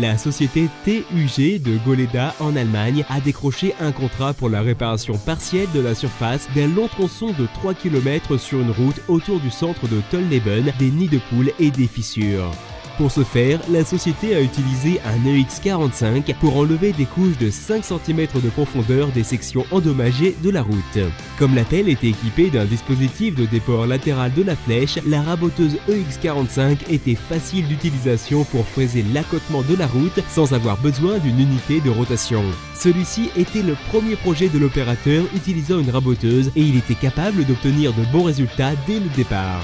La société TUG de Goleda en Allemagne a décroché un contrat pour la réparation partielle de la surface d'un long tronçon de 3 km sur une route autour du centre de Tolleben, des nids de poules et des fissures. Pour ce faire, la société a utilisé un EX45 pour enlever des couches de 5 cm de profondeur des sections endommagées de la route. Comme la pelle était équipée d'un dispositif de déport latéral de la flèche, la raboteuse EX45 était facile d'utilisation pour fraiser l'accotement de la route sans avoir besoin d'une unité de rotation. Celui-ci était le premier projet de l'opérateur utilisant une raboteuse et il était capable d'obtenir de bons résultats dès le départ.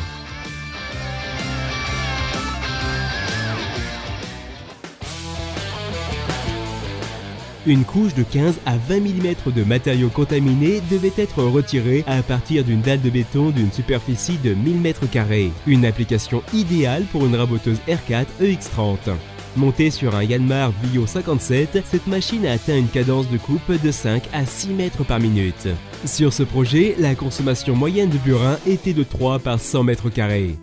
Une couche de 15 à 20 mm de matériaux contaminés devait être retirée à partir d'une dalle de béton d'une superficie de 1000 m². Une application idéale pour une raboteuse R4 EX30. Montée sur un Yanmar Vio 57, cette machine a atteint une cadence de coupe de 5 à 6 mètres par minute. Sur ce projet, la consommation moyenne de burin était de 3 par 100 m².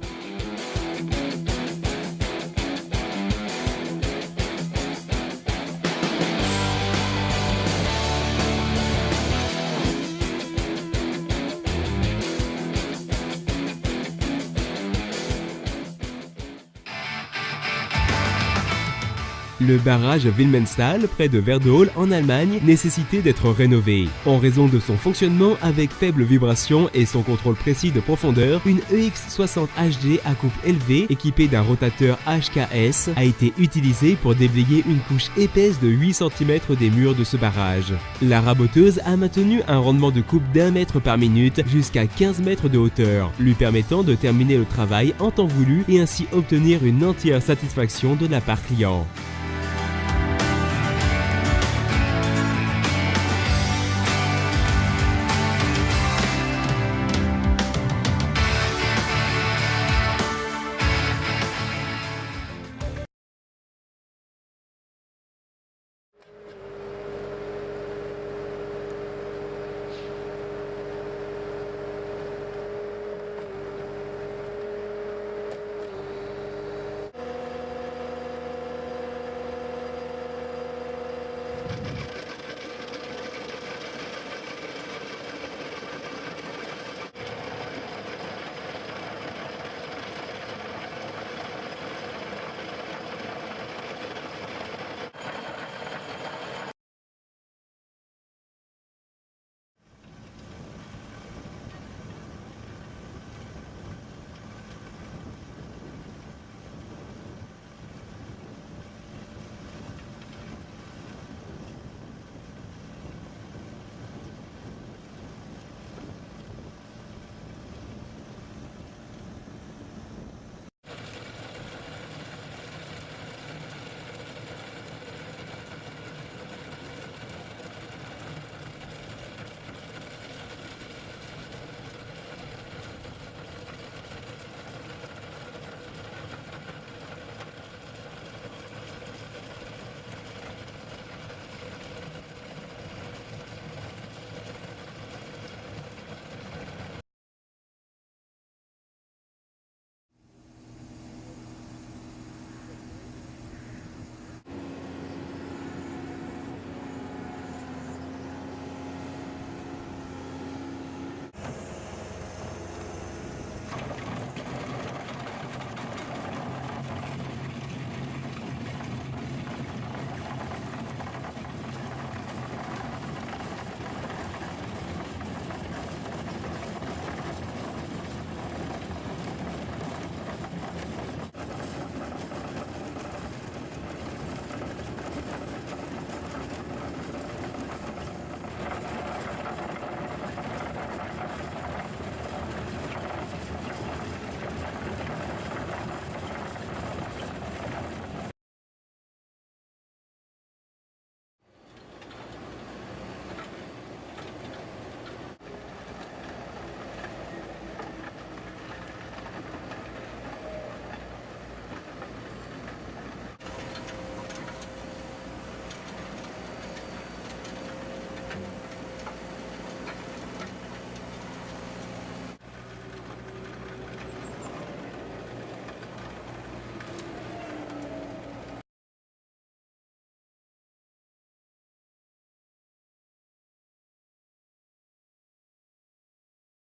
Le barrage Wilmenstal, près de Werdohl en Allemagne, nécessitait d'être rénové. En raison de son fonctionnement avec faible vibration et son contrôle précis de profondeur, une EX60 HD à coupe élevée, équipée d'un rotateur HKS, a été utilisée pour déblayer une couche épaisse de 8 cm des murs de ce barrage. La raboteuse a maintenu un rendement de coupe d'1 mètre par minute jusqu'à 15 mètres de hauteur, lui permettant de terminer le travail en temps voulu et ainsi obtenir une entière satisfaction de la part client.